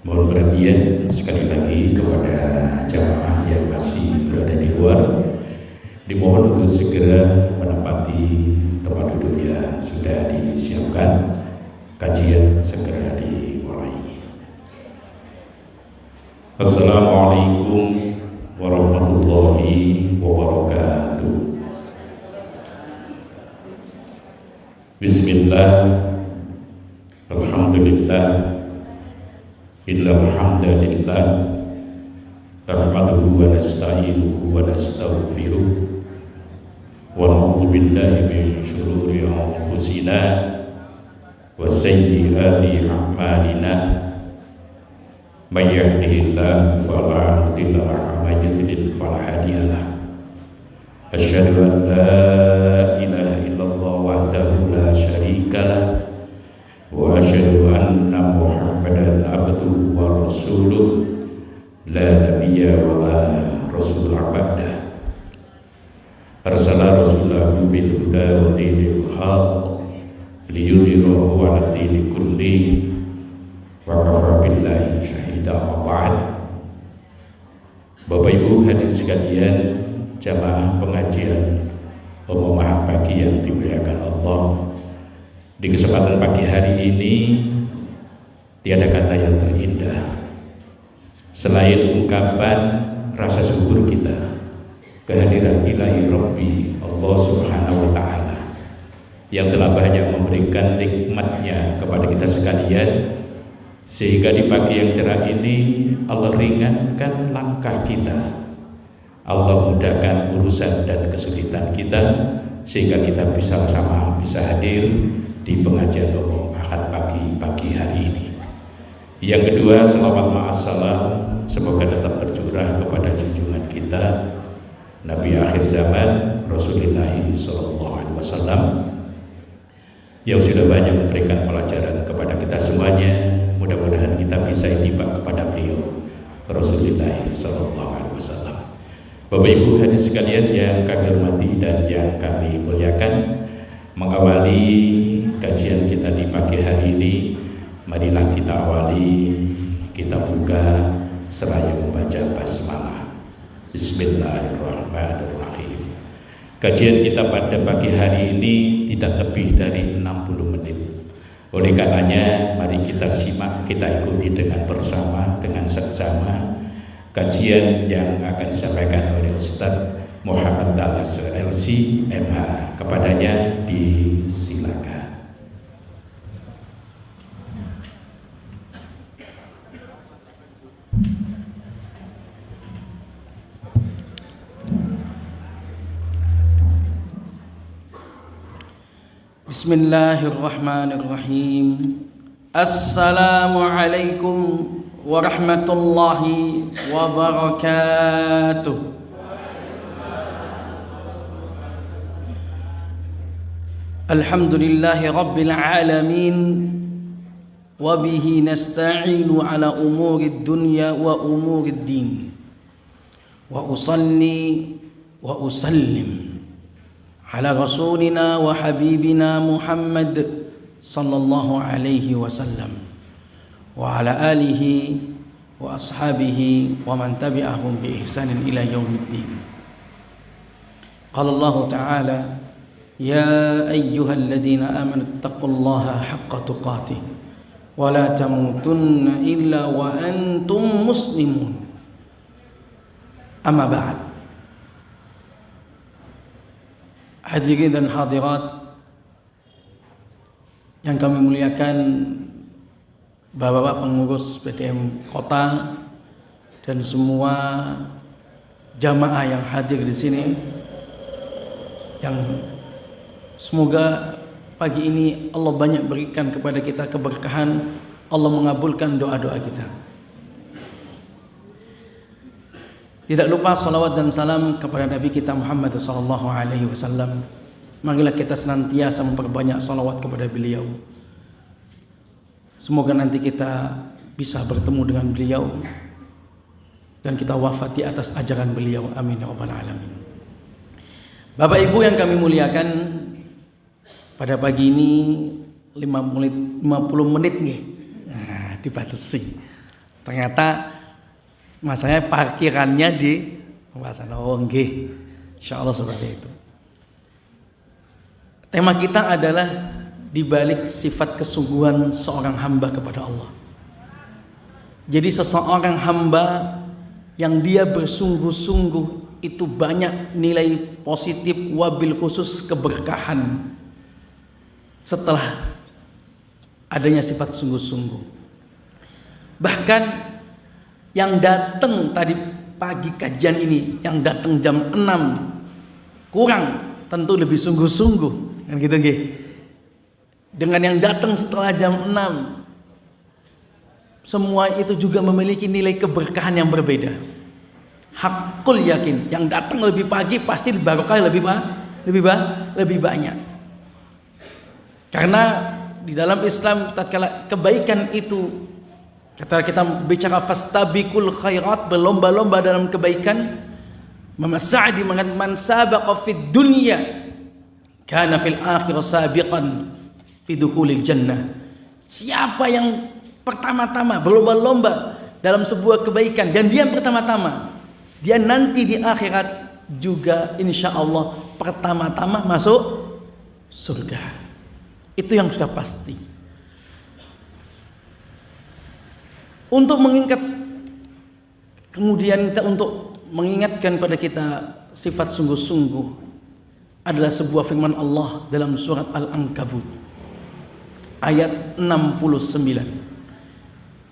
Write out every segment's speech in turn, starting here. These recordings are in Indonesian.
Mohon perhatian sekali lagi kepada jamaah yang masih berada di luar. Dimohon untuk segera menempati tempat duduknya, sudah disiapkan. Kajian segera dimulai. Assalamualaikum warahmatullahi wabarakatuh. Bismillah, alhamdulillah, innal hamdalillah nahmaduhu wa nasta'inuhu wa nastaghfiruh wa na'udzu billahi min shururi anfusina wa sayyiati a'malina. May yahdihillahu fala mudilla lahu wa may yudlil fala hadiya lahu. Asyhadu an la ilaha illallah wahdahu la syarika lahu wa asyhadu anna Muhammadan abduhu wa rasuluh la nabiyya wa la rasulah ba'dah. Arsala rasulahu bil huda wa dinil haqq liyudhhirahu 'ala dini kulli wa kafa billahi syahida. Wa ba'd. Bapak Ibu hadirin sekalian, jamaah pengajian Ummah pagi yang dimuliakan Allah, di kesempatan pagi hari ini tiada kata yang terindah selain ungkapan rasa syukur kita kehadiran ilahi Rabbi Allah Subhanahu wa ta'ala yang telah banyak memberikan nikmatnya kepada kita sekalian, sehingga di pagi yang cerah ini Allah ringankan langkah kita, Allah mudahkan urusan dan kesulitan kita, sehingga kita bisa hadir di pengajian umum Ahad pagi hari ini. Yang kedua, selawat ma'assalam semoga tetap tercurah kepada junjungan kita Nabi akhir zaman Rasulullah SAW yang sudah banyak memberikan pelajaran kepada kita semuanya. Mudah-mudahan kita bisa itibak kepada beliau Rasulullah SAW. Bapak Ibu hadirin sekalian yang kami hormati dan yang kami muliakan, mengawali kajian kita di pagi hari ini, marilah kita awali, kita buka seraya membaca basmalah. Bismillahirrahmanirrahim. Kajian kita pada pagi hari ini tidak lebih dari 60 menit. Oleh karenanya mari kita simak, kita ikuti dengan bersama, dengan seksama kajian yang akan disampaikan oleh Ustaz Muhammad Dallas LC MH. Kepadanya disilakan. Bismillahirrahmanirrahim. Assalamualaikum warahmatullahi wabarakatuh. Alhamdulillahi rabbil alamin, wa bihi nasta'inu ala umuri dunya wa umuri din, wa usalli wa usallim ala rasulina wa habibina Muhammad sallallahu alaihi wasallam wa ala alihi wa ashabihi wa man tabi'ahum bi ihsanin ila yaumiddin. Qala Allah ta'ala: ya ayyuhalladzina amanu taqullaha haqqa tuqatih wa la tamutunna illa wa antum muslimun. Amma ba'd. Hadirin dan hadirat yang kami muliakan, Bapak-bapak pengurus PTM Kota dan semua jamaah yang hadir di sini, yang semoga pagi ini Allah banyak berikan kepada kita keberkahan, Allah mengabulkan doa-doa kita. Tidak lupa salawat dan salam kepada Nabi kita Muhammad SAW. Marilah kita senantiasa memperbanyak salawat kepada beliau. Semoga nanti kita bisa bertemu dengan beliau dan kita wafat di atas ajaran beliau. Amin ya rabbal alamin. Bapak Ibu yang kami muliakan, pada pagi ini 50 menit nih. Nah, dibatasi. Ternyata masalahnya parkirannya di pembahasan. Oh nggih, insyaallah seperti itu. Tema kita adalah dibalik sifat kesungguhan seorang hamba kepada Allah. Jadi seseorang hamba yang dia bersungguh-sungguh itu banyak nilai positif, wabil khusus keberkahan setelah adanya sifat sungguh-sungguh. Bahkan yang datang tadi pagi kajian ini, yang datang jam 6 kurang tentu lebih sungguh-sungguh, kan gitu nggih. Dengan yang datang setelah jam 6, semua itu juga memiliki nilai keberkahan yang berbeda. Hakul yakin, yang datang lebih pagi pasti barokah lebih banyak. Karena di dalam Islam tatkala kebaikan itu, kata kita bicara fastabiqul khairat, berlomba-lomba dalam kebaikan. Imam Sa'di mengatakan man sabaqa fid dunya kana fil akhirah sabiqan fi dukhulil jannah. Siapa yang pertama-tama berlomba-lomba dalam sebuah kebaikan dan dia pertama-tama, dia nanti di akhirat juga insya Allah pertama-tama masuk surga. Itu yang sudah pasti. Untuk mengingat, kemudian kita untuk mengingatkan pada kita sifat sungguh-sungguh adalah sebuah firman Allah dalam surat Al-Ankabut ayat 69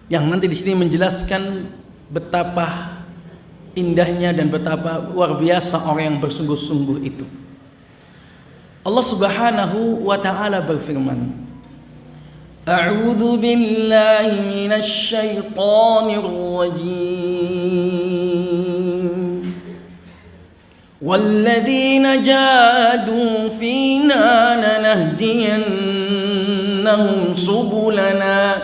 yang nanti di sini menjelaskan betapa indahnya dan betapa luar biasa orang yang bersungguh-sungguh itu. Allah Subhanahu wa taala berfirman, A'udzu billahi minasy syaithanir rajim. Walladzina jahadu fina lanahdiyannahum subulana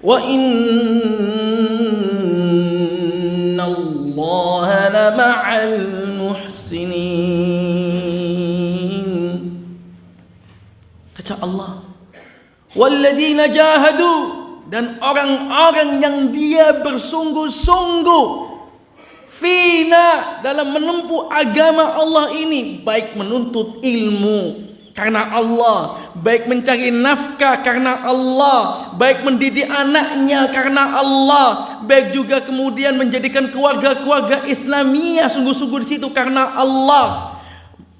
wa innallaha lama'al muhsinin. Kata Allah, walladzina jahadu, dan orang-orang yang dia bersungguh-sungguh fina dalam menempuh agama Allah ini, baik menuntut ilmu karena Allah, baik mencari nafkah karena Allah, baik mendidik anaknya karena Allah, baik juga kemudian menjadikan keluarga-keluarga Islamiyah sungguh-sungguh di situ karena Allah,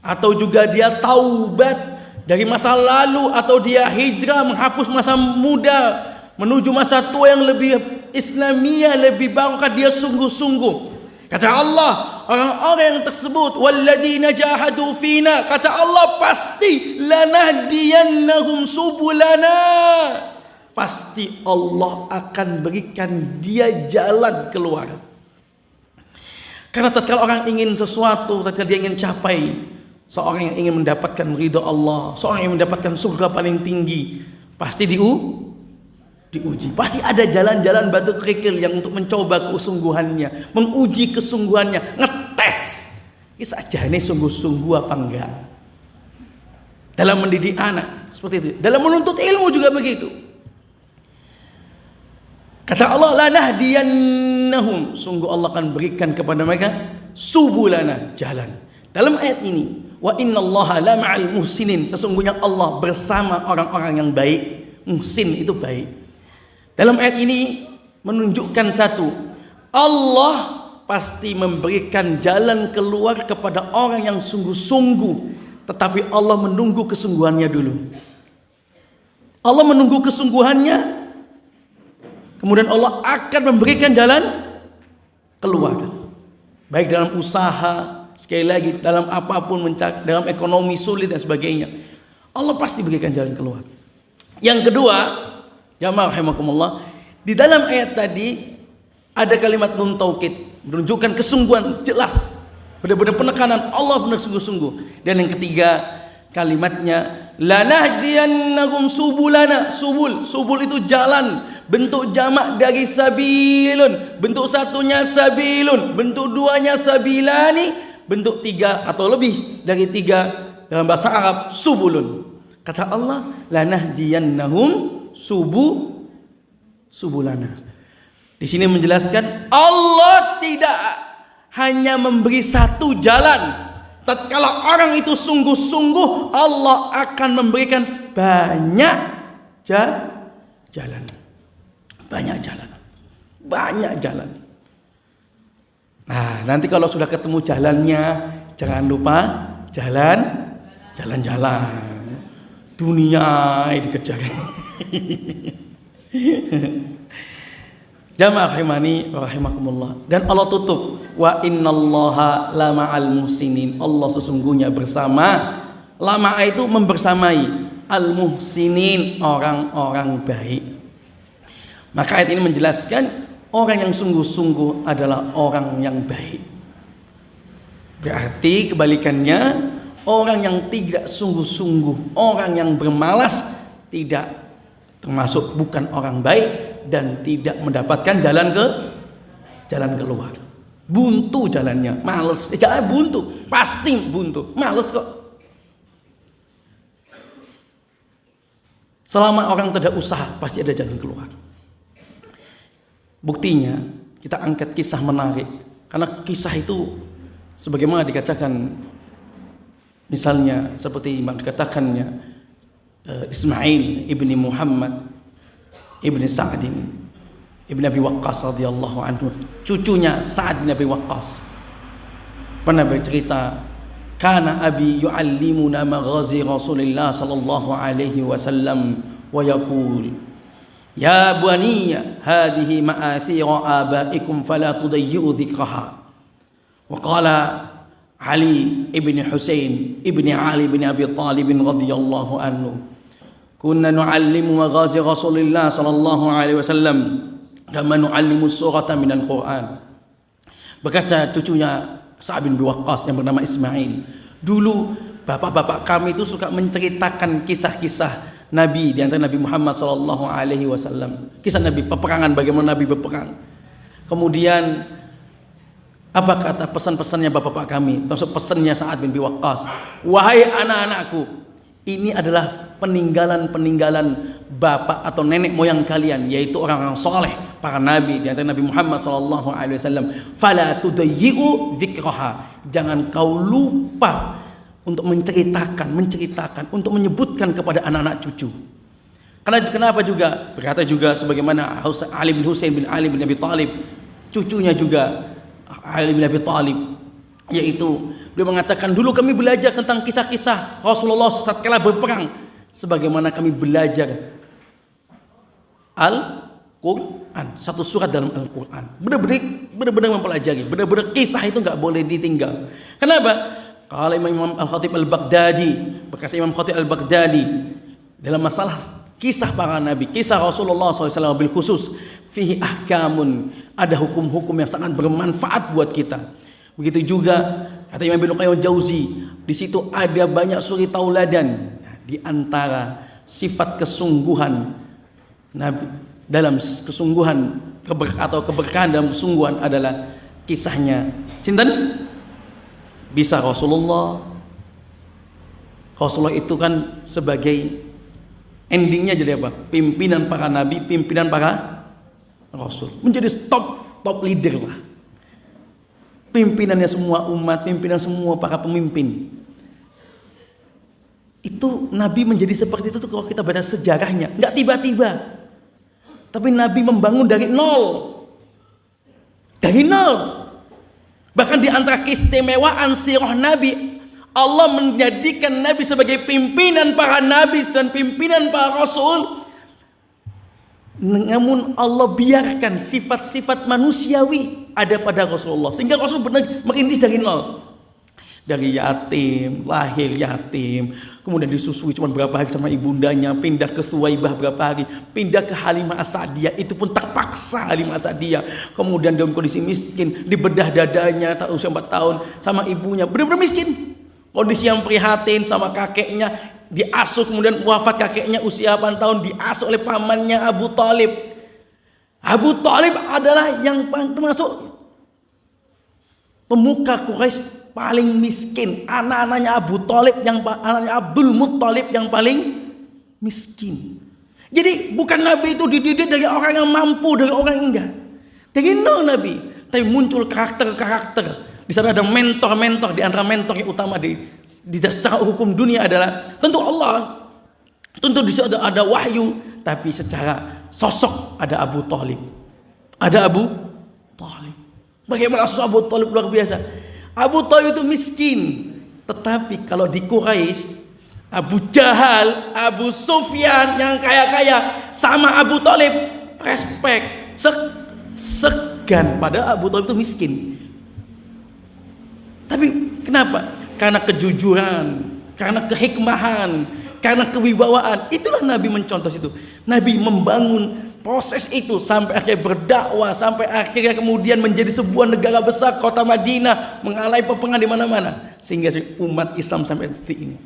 atau juga dia taubat dari masa lalu, atau dia hijrah menghapus masa muda menuju masa tua yang lebih Islamiyah, lebih barokah, dia sungguh-sungguh. Kata Allah, orang-orang yang tersebut walladzina jahadu fina, kata Allah pasti lanahdiyannahum subulana, pasti Allah akan berikan dia jalan keluar. Karena tatkala orang ingin sesuatu, tatkala dia ingin capai, seorang yang ingin mendapatkan ridha Allah, seorang yang mendapatkan surga paling tinggi, pasti diuji. Pasti ada jalan-jalan batu kerikil yang untuk mencoba kesungguhannya, menguji kesungguhannya, ngetes kisah jane sungguh-sungguh apa enggak. Dalam mendidik anak seperti itu, dalam menuntut ilmu juga begitu. Kata Allah, lanahdiyannahum, sungguh Allah akan berikan kepada mereka subulana, jalan. Dalam ayat ini, wa innallaha lama'al muhsinin, sesungguhnya Allah bersama orang-orang yang baik. Muhsin itu baik. Dalam ayat ini menunjukkan satu, Allah pasti memberikan jalan keluar kepada orang yang sungguh-sungguh, tetapi Allah menunggu kesungguhannya dulu. Allah menunggu kesungguhannya, kemudian Allah akan memberikan jalan keluar. Baik dalam usaha, sekali lagi dalam apapun, dalam ekonomi sulit dan sebagainya, Allah pasti berikan jalan keluar. Yang kedua, jamaah rahimakumullah, di dalam ayat tadi ada kalimat nun taukid, menunjukkan kesungguhan jelas, benar-benar penekanan Allah benar sungguh-sungguh. Dan yang ketiga kalimatnya lanahdiyannahum subulana, subul itu jalan, bentuk jamak dari sabilun, bentuk satunya sabilun, bentuk duanya sabilani, bentuk tiga atau lebih dari tiga dalam bahasa Arab subulun. Kata Allah, lanahdiyannahum subulana. Di sini menjelaskan Allah tidak hanya memberi satu jalan. Tatkala orang itu sungguh-sungguh, Allah akan memberikan banyak jalan. Banyak jalan. Banyak jalan. Nah, nanti kalau sudah ketemu jalannya, jangan lupa jalan-jalan. Dunia dikejar. Jamaah rahimani wa rahimakumullah. Dan Allah tutup, wa innallaha lama'al muhsinin. Allah sesungguhnya bersama, lama'a itu membersamai, al muhsinin, orang-orang baik. Maka ayat ini menjelaskan orang yang sungguh-sungguh adalah orang yang baik. Berarti kebalikannya, orang yang tidak sungguh-sungguh, orang yang bermalas, tidak termasuk, bukan orang baik, dan tidak mendapatkan jalan keluar. Buntu jalannya, males. Jangan buntu, pasti buntu, males kok. Selama orang tidak usaha, pasti ada jalan keluar. Buktinya, kita angkat kisah menarik, karena kisah itu sebagaimana dikatakan, misalnya seperti dikatakannya Ismail ibni Muhammad ibni Sa'din ibni Abi Waqqas radhiyallahu anhu, cucunya Sa'ad bin Abi Waqqas, pernah bercerita, kana abi yu'allimuna maghazi Rasulillah sallallahu alaihi wasallam wa yaqul, ya baniya hadhihi ma'athira abaikum fala tudayyi'u dhikraha. Wa qala Ali ibn Husain ibn Ali bin Abi Talib radhiyallahu anhu, kunna nu'allimu maghazi Rasulillah sallallahu alaihi wasallam kama nu'allimu surata minal Qur'an. Berkata cucunya Sa'ad bin Abi Waqqas yang bernama Ismail, dulu bapak-bapak kami itu suka menceritakan kisah-kisah Nabi, di antara Nabi Muhammad sallallahu alaihi wasallam. Kisah Nabi peperangan, bagaimana Nabi berperang. Kemudian apa kata pesan-pesannya bapak-bapak kami? Termasuk pesannya Sa'ad bin Abi Waqqas, wahai anak-anakku, ini adalah peninggalan-peninggalan bapak atau nenek moyang kalian, yaitu orang-orang soleh, para nabi, di antara Nabi Muhammad sallallahu alaihi wasallam. Fala tudayyi'u dzikraha, jangan kau lupa untuk menceritakan, untuk menyebutkan kepada anak-anak cucu. Karena kenapa juga? Berkata juga sebagaimana Ali bin Husain bin Ali bin Abi Talib, cucunya juga Ali bin Abi Talib, yaitu beliau mengatakan, dulu kami belajar tentang kisah-kisah Rasulullah setelah berperang, sebagaimana kami belajar Al-Quran, satu surat dalam Al-Quran. Benar-benar mempelajari, benar-benar kisah itu nggak boleh ditinggal. Kenapa? Kalau Imam Al-Khatib Al-Baghdadi, berkata Imam Khatib Al-Baghdadi, dalam masalah kisah para nabi, kisah Rasulullah SAW bil khusus, fihi ahkamun, ada hukum-hukum yang sangat bermanfaat buat kita. Begitu juga kata Imam Ibnu Qayyim Jauzi, di situ ada banyak suri tauladan. Di antara sifat kesungguhan Nabi dalam kesungguhan atau keberkahan dalam kesungguhan adalah kisahnya sinten? Bisa Rasulullah itu kan sebagai endingnya jadi apa? Pimpinan para nabi, pimpinan para rasul, menjadi top leader lah. Pimpinannya semua umat, pimpinan semua para pemimpin. Itu Nabi menjadi seperti itu tuh kalau kita baca sejarahnya, nggak tiba-tiba. Tapi Nabi membangun dari nol. Dari nol. Bahkan di antara keistimewaan sirah Nabi, Allah menjadikan Nabi sebagai pimpinan para nabi dan pimpinan para rasul. Namun Allah biarkan sifat-sifat manusiawi ada pada Rasulullah, sehingga Rasul benar merintis dari nol. Dari yatim, lahir yatim, kemudian disusui cuma berapa hari sama ibundanya, pindah ke Thuwaibah berapa hari, pindah ke Halimah As-Sa'diyah, itu pun terpaksa Halimah As-Sa'diyah. Kemudian dalam kondisi miskin, dibedah dadanya usia 4 tahun sama ibunya, benar-benar miskin. Kondisi yang prihatin sama kakeknya, diasuh, kemudian wafat kakeknya usia 8 tahun, diasuh oleh pamannya Abu Talib. Abu Talib adalah yang termasuk pemuka Quraisy paling miskin. Anak-anaknya Abu Talib, anaknya Abdul Muttalib yang paling miskin. Jadi bukan Nabi itu dididik dari orang yang mampu, dari orang yang enggak. Dari nol Nabi, tapi muncul karakter-karakter. Di sana ada mentor-mentor, di antara mentor yang utama di secara hukum dunia adalah tentu Allah. Tentu di situ ada wahyu, tapi secara sosok ada Abu Thalib. Ada Abu Thalib. Bagaimana sosok Abu Thalib luar biasa. Abu Thalib itu miskin, tetapi kalau di Quraisy, Abu Jahal, Abu Sufyan yang kaya-kaya sama Abu Thalib respect, segan, padahal Abu Thalib itu miskin. Tapi kenapa? Karena kejujuran, karena kehikmahan, karena kewibawaan. Itulah Nabi mencontoh itu. Nabi membangun proses itu sampai akhirnya berdakwah, sampai akhirnya kemudian menjadi sebuah negara besar, kota Madinah, mengalai peperangan di mana-mana, sehingga umat Islam sampai detik ini.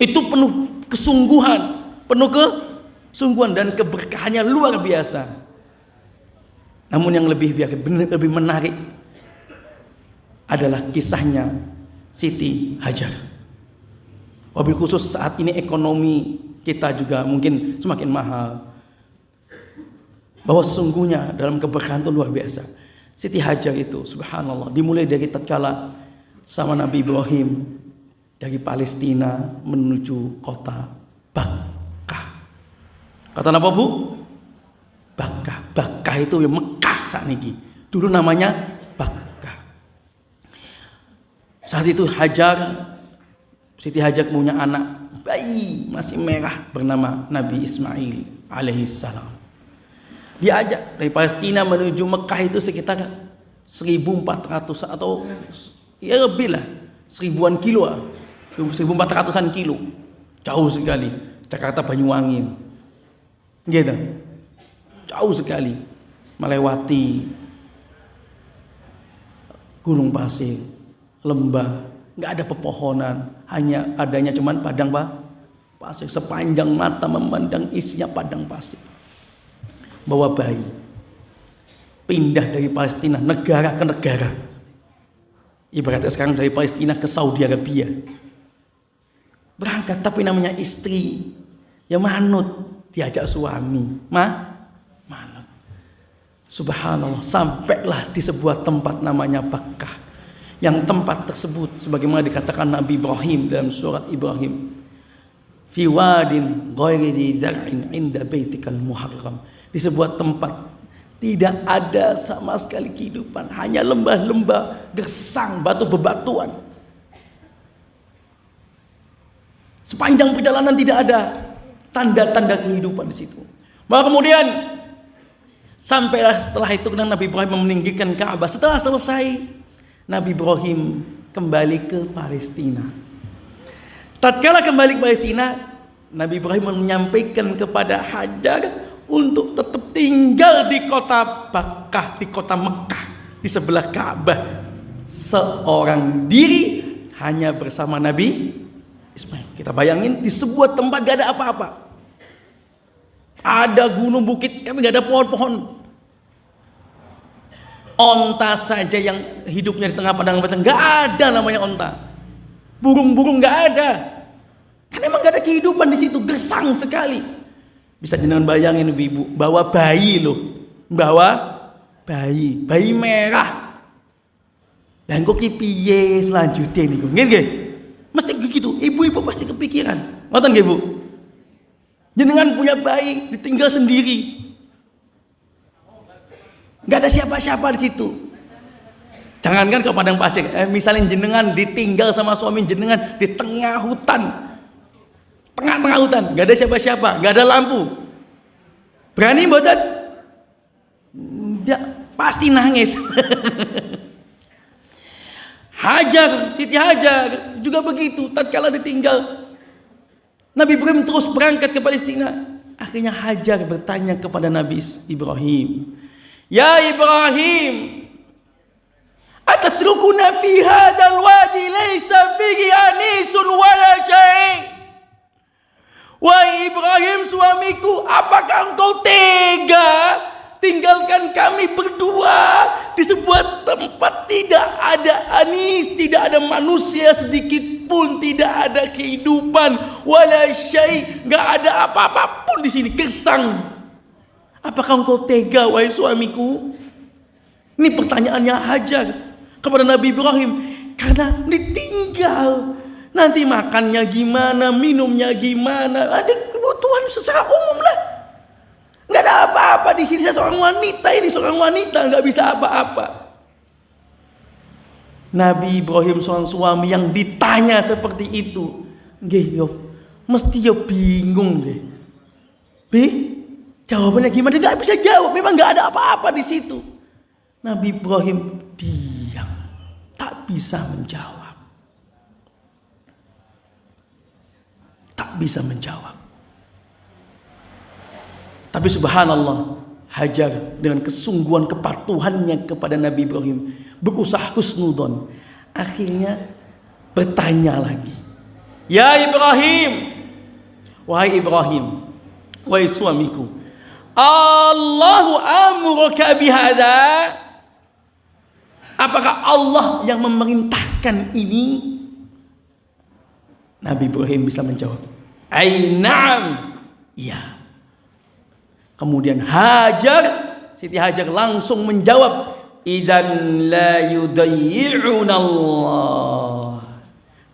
Itu penuh kesungguhan, dan keberkahannya luar biasa. Namun yang lebih menarik adalah kisahnya Siti Hajar. Wabil khusus saat ini ekonomi kita juga mungkin semakin mahal. Bahwa sesungguhnya dalam keberkahan itu luar biasa. Siti Hajar itu subhanallah dimulai dari tatkala sama Nabi Ibrahim dari Palestina menuju kota Bakkah. Kata apa Bu? Bakkah. Bakkah itu ya Mekah saat ini. Dulu namanya Bakkah. Saat itu Siti Hajar punya anak bayi masih merah bernama Nabi Ismail alaihissalam. Diajak dari Palestina menuju Mekah itu sekitar 1.400 atau ya lebih lah, 1000-an kilo, 1.400-an kilo, jauh sekali. Jakarta Banyuwangi, gitu, jauh sekali, melewati gunung pasir, lembah, nggak ada pepohonan, hanya adanya cuman padang pasir. Sepanjang mata memandang isinya padang pasir. Bawa bayi, pindah dari Palestina negara ke negara. Ibaratnya sekarang dari Palestina ke Saudi Arabia. Berangkat tapi namanya istri, ya manut, diajak suami, manut. Subhanallah, sampailah di sebuah tempat namanya Bakkah. Yang tempat tersebut sebagaimana dikatakan Nabi Ibrahim dalam surat Ibrahim, fi wadin ghairi dzar'in 'inda baitikal muharram. Di sebuah tempat tidak ada sama sekali kehidupan, hanya lembah-lembah, gersang, batu bebatuan. Sepanjang perjalanan tidak ada tanda-tanda kehidupan di situ. Maka kemudian sampailah setelah itu Nabi Ibrahim meninggikan Ka'bah. Setelah selesai, Nabi Ibrahim kembali ke Palestina. Tatkala kembali ke Palestina, Nabi Ibrahim menyampaikan kepada Hajar untuk tetap tinggal di kota Bakkah, di kota Mekah, di sebelah Ka'bah, seorang diri hanya bersama Nabi Ismail. Kita bayangin di sebuah tempat gak ada apa-apa, ada gunung bukit tapi gak ada pohon-pohon. Onta saja yang hidupnya di tengah padang pasir, gak ada namanya onta. Burung-burung gak ada, kan emang gak ada kehidupan di situ, gersang sekali. Bisa jenengan bayangin ibu bawa bayi loh, bawa bayi merah. Dan kok piye selanjutnya niku? Nggih. Mesti begitu, ibu-ibu pasti kepikiran. Ngoten nggih, Bu? Jenengan punya bayi ditinggal sendiri. Enggak ada siapa-siapa di situ. Jangankan ke padang pasir, misalnya jenengan ditinggal sama suami jenengan di tengah hutan. Tengah-tengah hutan, nggak ada siapa-siapa, nggak ada lampu. Berani mboten? Nggak, pasti nangis. Siti Hajar juga begitu. Tatkala ditinggal, Nabi Ibrahim terus berangkat ke Palestina. Akhirnya Hajar bertanya kepada Nabi Ibrahim, "Ya Ibrahim, atatrukuna fi hadzal wadi laysa fihi anisun wala syai'?" Wahai Ibrahim suamiku, apakah engkau tega tinggalkan kami berdua di sebuah tempat tidak ada anis, tidak ada manusia sedikit pun, tidak ada kehidupan, wala syai', enggak ada apa-apa pun di sini, gersang. Apakah engkau tega wahai suamiku? Ini pertanyaannya Hajar kepada Nabi Ibrahim. Karena ditinggal. Nanti makannya gimana, minumnya gimana. Nanti kebutuhan secara umum lah. Nggak ada apa-apa di sini. Saya seorang wanita, ini seorang wanita nggak bisa apa-apa. Nabi Ibrahim seorang suami yang ditanya seperti itu, mesti bingung deh. Jawabannya gimana? Nggak bisa jawab. Memang nggak ada apa-apa di situ. Nabi Ibrahim diam, tak bisa menjawab. Tak bisa menjawab. Tapi subhanallah, Hajar dengan kesungguhan kepatuhannya kepada Nabi Ibrahim berusaha husnudon. Akhirnya bertanya lagi. Ya Ibrahim, wahai Ibrahim, wahai suamiku, Allahu amuruka bihada. Apakah Allah yang memerintahkan ini? Nabi Ibrahim bisa menjawab, Ai na'am, iya. Kemudian Siti Hajar langsung menjawab, Idzan la yudayyi'una Allah.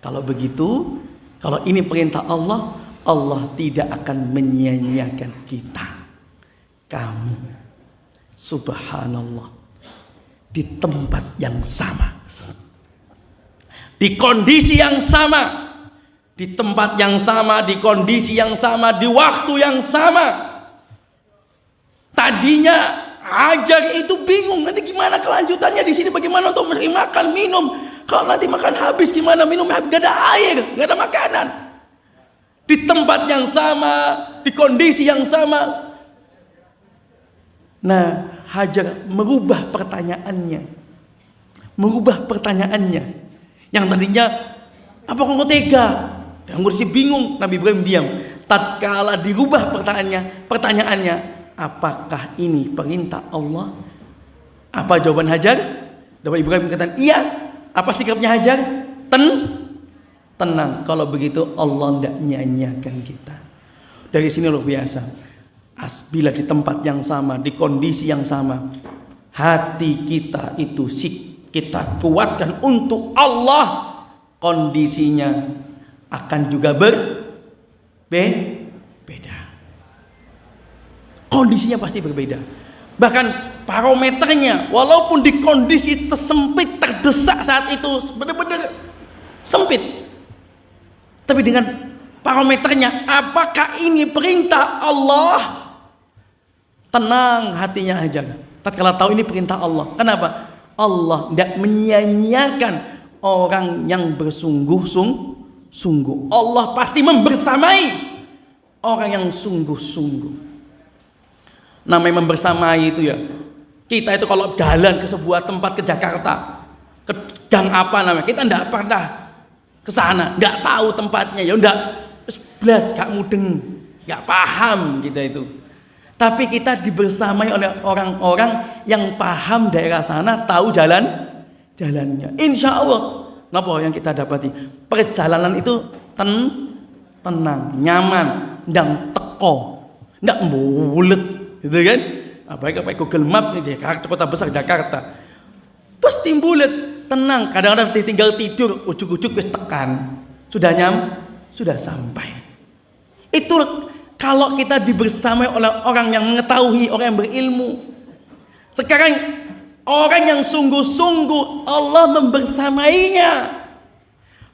Kalau begitu, kalau ini perintah Allah, Allah tidak akan menyia-nyiakan kita. Kami, subhanallah, di tempat yang sama, di kondisi yang sama, di tempat yang sama, di kondisi yang sama, di waktu yang sama. Tadinya Hajar itu bingung, nanti gimana kelanjutannya di sini, bagaimana untuk makan minum. Kalau nanti makan habis gimana, minum habis, gak ada air, gak ada makanan. Di tempat yang sama, di kondisi yang sama. Nah, Hajar merubah pertanyaannya. Yang tadinya, apa kau tega? Yang bersih bingung, Nabi Ibrahim diam. Tatkala dirubah pertanyaannya, apakah ini perintah Allah? Apa jawaban Hajar? Nabi Ibrahim katakan, iya. Apa sikapnya Hajar? Tenang. Kalau begitu Allah tidak nyanyiakan kita. Dari sini luar biasa. Bila di tempat yang sama, di kondisi yang sama, hati kita itu kita kuatkan untuk Allah, kondisinya akan juga berbeda. Kondisinya pasti berbeda. Bahkan parameternya, walaupun di kondisi tersempit, terdesak saat itu, benar-benar sempit, tapi dengan parameternya, apakah ini perintah Allah? Tenang hatinya Hajar. Tatkala tahu ini perintah Allah. Kenapa? Allah tidak menyia-nyiakan orang yang bersungguh-sungguh. Allah pasti membersamai orang yang sungguh-sungguh. Namanya membersamai itu ya, kita itu kalau jalan ke sebuah tempat, ke Jakarta, ke gang apa namanya, kita tidak pernah ke sana, tidak tahu tempatnya, ya tidak, sebelas gak mudeng, gak paham kita itu. Tapi kita dibersamai oleh orang-orang yang paham daerah sana, tahu jalannya. Insya Allah, apa yang kita dapati? Perjalanan itu tenang, nyaman, ndang teko, ndak bulet, gitu kan? Apalagi pakai Google Map nih, Jakarta, kota besar Jakarta, pasti bulet, tenang. Kadang-kadang tinggal tidur, ujuk-ujuk wis tekan, sudah sampai. Itu kalau kita dibersamai oleh orang yang mengetahui, orang yang berilmu. Sekarang orang yang sungguh-sungguh Allah membersamainya.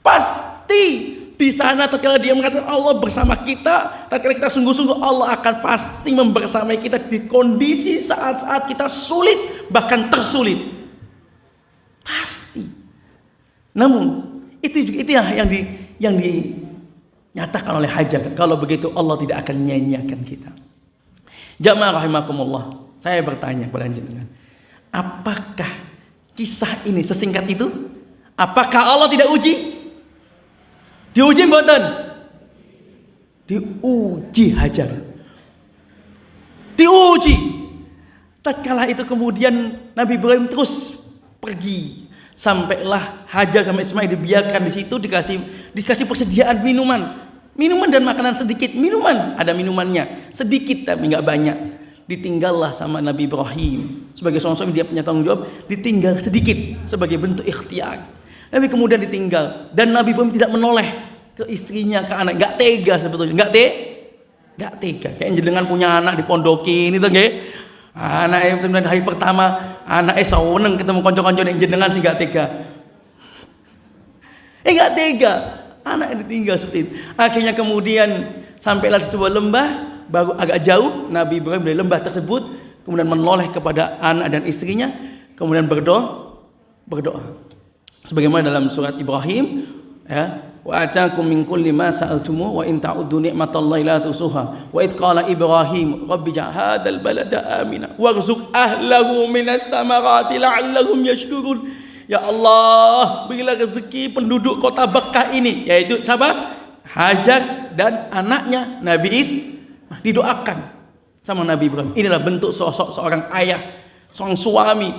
Pasti di sana tatkala dia mengatakan Allah bersama kita, tatkala kita sungguh-sungguh, Allah akan pasti membersamai kita di kondisi saat-saat kita sulit, bahkan tersulit. Pasti. Namun itu yang dinyatakan oleh Hajar. Kalau begitu Allah tidak akan nyanyiakan kita. Jamaah rahimakumullah, saya bertanya kepada jenengan, apakah kisah ini sesingkat itu? Apakah Allah tidak uji? Diuji mboten? Diuji Hajar. Diuji. Tatkala itu kemudian Nabi Ibrahim terus pergi, sampailah Hajar sama Ismail dibiarkan di situ, dikasih persediaan minuman dan makanan sedikit. Minuman ada minumannya sedikit tapi nggak banyak. ditinggallah sama Nabi Ibrahim. Sebagai seorang suami dia punya tanggung jawab, ditinggal sedikit sebagai bentuk ikhtiar. Nabi kemudian ditinggal dan Nabi pun tidak menoleh ke istrinya, ke anak. Enggak tega sebetulnya, enggak tega. Kayak jenengan punya anak dipondokin itu nggih. Anak kemudian hari pertama anaknya seneng ketemu kanca-kanca yang jenengan sih enggak tega. Enggak tega. Anak ditinggal seperti itu. Akhirnya kemudian sampailah di sebuah lembah, baru agak jauh Nabi Ibrahim dari lembah tersebut kemudian menoleh kepada anak dan istrinya, kemudian berdoa. Sebagaimana dalam surat Ibrahim, ya, wa ataakum min kulli ma sa'altumu wa in ta'uddu ni'matallahi la tusuha wa id qala Ibrahim rabbi ja'al hadzal balada amina warzuq ahlahu minas samarati la'allahum yashkurun. Ya Allah, berilah rezeki penduduk kota Mekah ini, yaitu siapa? Hajar dan anaknya Nabi Ismail. Didoakan sama Nabi Ibrahim. Inilah bentuk sosok seorang ayah, seorang suami.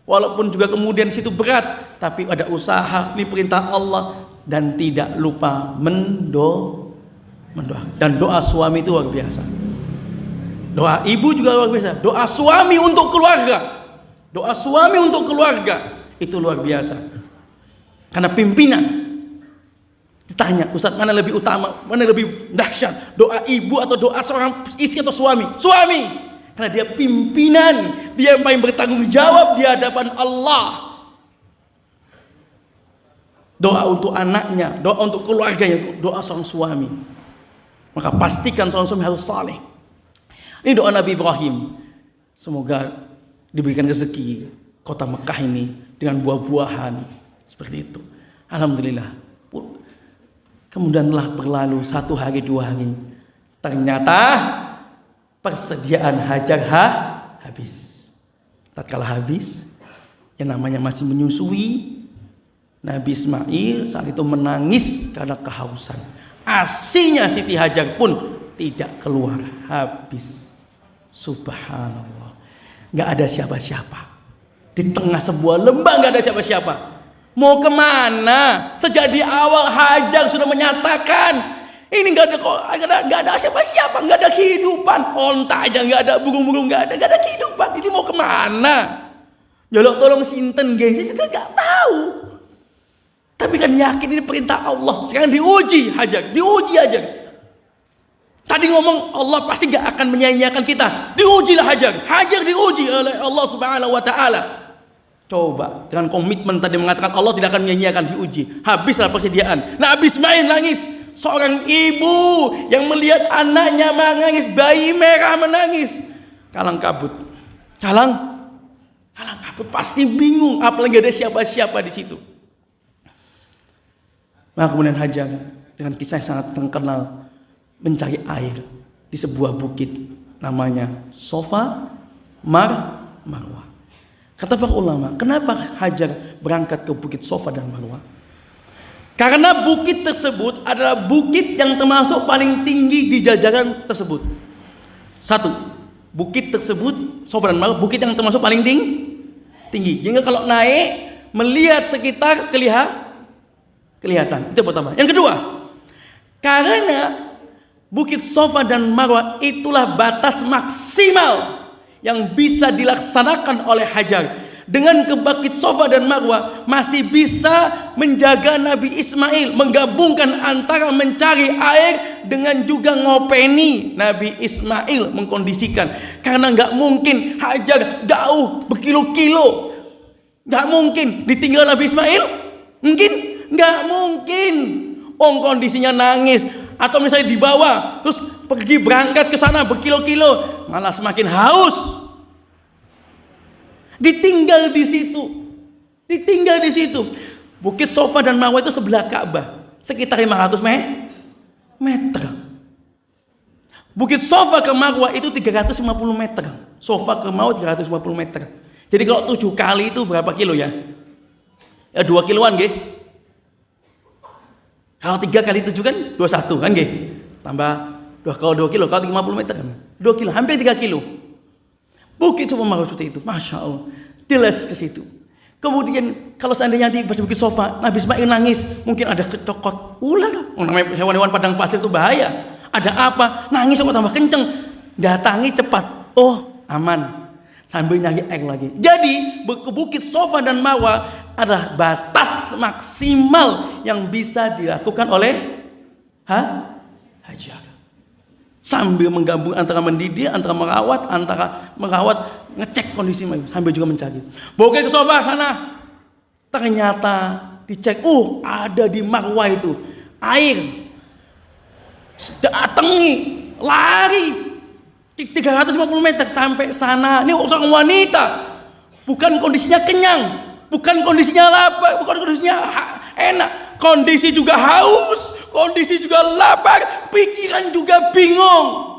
Walaupun juga kemudian situ berat, tapi ada usaha, ini perintah Allah, dan tidak lupa mendoakan. Dan doa suami itu luar biasa. Doa ibu juga luar biasa. Doa suami untuk keluarga. Doa suami untuk keluarga itu luar biasa. Karena pimpinan ditanya, Ustaz, mana lebih utama, mana lebih dahsyat, doa ibu atau doa seorang istri atau suami? Suami. Karena dia pimpinan, dia yang paling bertanggung jawab di hadapan Allah. Doa untuk anaknya, doa untuk keluarganya, doa seorang suami. Maka pastikan seorang suami harus saleh. Ini doa Nabi Ibrahim. Semoga diberikan rezeki kota Mekah ini dengan buah-buahan seperti itu. Alhamdulillah. Kemudian telah berlalu 1 hari 2 hari. Ternyata persediaan Hajar habis. Tatkala habis, yang namanya masih menyusui, Nabi Ismail saat itu menangis karena kehausan. Asinya Siti Hajar pun tidak keluar, habis. Subhanallah. Gak ada siapa-siapa. Di tengah sebuah lembah gak ada siapa-siapa. Mau kemana? Sejak di awal Hajar sudah menyatakan, ini gak ada siapa-siapa, gak ada kehidupan. Onta aja gak ada, burung-burung gak ada kehidupan. Ini mau kemana? Jolok tolong sinten guys, saya gak tahu. Tapi kan yakin ini perintah Allah. Sekarang diuji Hajar, diuji Hajar. Tadi ngomong Allah pasti gak akan menyanyiakan kita. Diujilah Hajar. Hajar diuji oleh Allah Subhanahu wa taala. Coba dengan komitmen tadi mengatakan Allah tidak akan menyanyiakan, diuji. Habislah persediaan. Nabi Ismail nangis. Seorang ibu yang melihat anaknya menangis, bayi merah menangis, kalang kabut. Kalang kabut, pasti bingung, apalagi ada siapa-siapa di situ. Maka kemudian Hajar dengan kisah yang sangat terkenal mencari air di sebuah bukit namanya Sofa Marwah. Kata para ulama, kenapa Hajar berangkat ke bukit Sofa dan Marwah? Karena bukit tersebut adalah bukit yang termasuk paling tinggi di jajaran tersebut. Satu, bukit tersebut Sofa dan Marwah, bukit yang termasuk paling tinggi. Sehingga kalau naik melihat sekitar kelihatan. Itu pertama. Yang kedua, karena bukit Sofa dan Marwah itulah batas maksimal yang bisa dilaksanakan oleh Hajar. Dengan ke bukit Sofa dan Marwah masih bisa menjaga Nabi Ismail, menggabungkan antara mencari air dengan juga ngopeni Nabi Ismail, mengkondisikan. Karena nggak mungkin Hajar jauh berkilo-kilo, nggak mungkin ditinggal Nabi Ismail, mungkin nggak mungkin. Kondisinya nangis, atau misalnya dibawa terus pergi berangkat ke sana berkilo-kilo, malah semakin haus. Ditinggal di situ. Bukit Sofa dan Marwah itu sebelah Ka'bah, sekitar 500 meter. Bukit Sofa ke Marwah itu 350 meter. Sofa ke Marwah 350 meter. Jadi kalau 7 kali itu berapa kilo ya? Ya 2 kiloan nggih. Kalau 3 kali 7 kan 21 kan nggih. Tambah 2 kilo, kalau 50 meter kan 2 kilo, hampir 3 kilo. Bukit Sofa Marwah seperti itu, Masya Allah, jelas ke situ. Kemudian kalau seandainya nanti pas Bukit Sofa Nabi Ismail nangis, mungkin ada kecokot ular. Namanya hewan-hewan padang pasir itu bahaya. Ada apa? Nangis kok tambah kenceng. Datangi cepat. Oh, aman. Sambil nyari air lagi. Jadi ke Bukit Safa dan Marwah adalah batas maksimal yang bisa dilakukan oleh hajar. Sambil menggabung antara mendidih, antara merawat, ngecek kondisi sambil juga mencari. Bawa ke Safa sana. Ternyata dicek, ada di Marwah itu air. Datangi, lari 350 meter sampai sana. Ini seorang wanita, bukan kondisinya kenyang, bukan kondisinya lapar, bukan kondisinya enak, kondisi juga haus, kondisi juga lapar, pikiran juga bingung.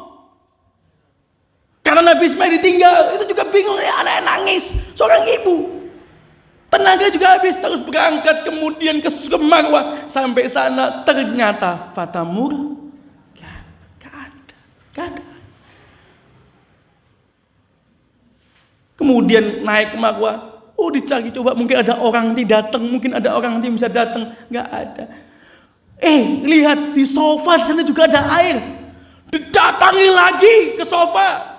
Karena Nabi Ismail ditinggal, itu juga bingung, anak nangis, seorang ibu. Tenaga juga habis, terus berangkat kemudian ke Marwah. Sampai sana ternyata fatamur gak ada. Kemudian naik ke Marwah, dicari coba, mungkin ada orang nanti datang, mungkin ada orang nanti bisa datang, nggak ada. Lihat di Safa sana juga ada air. Didatangi lagi ke Safa.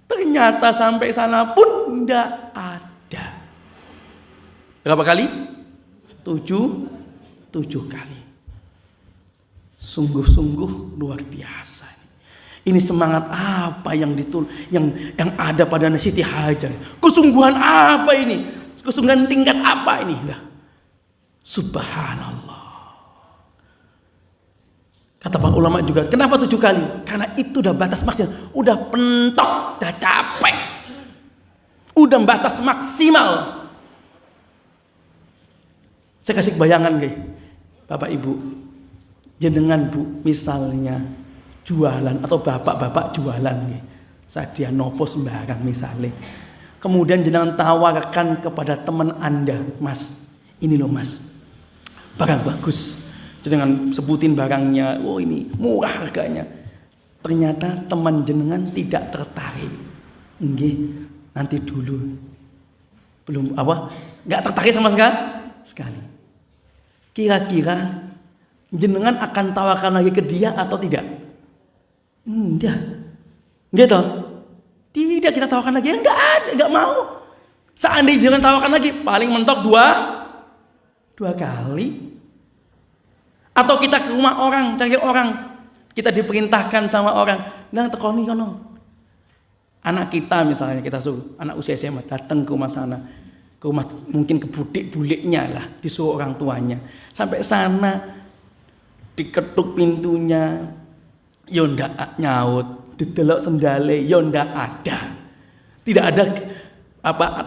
Ternyata sampai sana pun nggak ada. Berapa kali? 7 kali. Sungguh-sungguh luar biasa. Ini semangat apa yang ada pada Siti Hajar? Kesungguhan apa ini? Kesungguhan tingkat apa ini? Subhanallah. Kata para ulama juga, kenapa 7 kali? Karena itu udah batas maksimal, udah pentok, udah capek, udah batas maksimal. Saya kasih bayangan, guys, Bapak Ibu, jenengan Bu, misalnya jualan atau bapak-bapak jualan, sadia nopo sembarang misalnya. Kemudian jenengan tawarkan kepada teman Anda, Mas, ini loh Mas, barang bagus. Jenengan sebutin barangnya, ini murah harganya. Ternyata teman jenengan tidak tertarik. Nanti dulu. Belum nggak tertarik sama sekali. Kira-kira jenengan akan tawarkan lagi ke dia atau tidak? Enggak. Gitu. Tidak kita tawarkan lagi. Enggak ada, enggak mau. Seandainya jangan tawarkan lagi, paling mentok 2 kali. Atau kita ke rumah orang, cari orang. Kita diperintahkan sama orang, "Nang tekoni kono." Anak kita misalnya, kita suruh anak usia SMA datang ke rumah sana. Ke rumah, mungkin ke budik-buliknya lah, disuruh orang tuanya. Sampai sana diketuk pintunya, yo ndak nyaut, didelok sendale, yo ndak ada. Tidak ada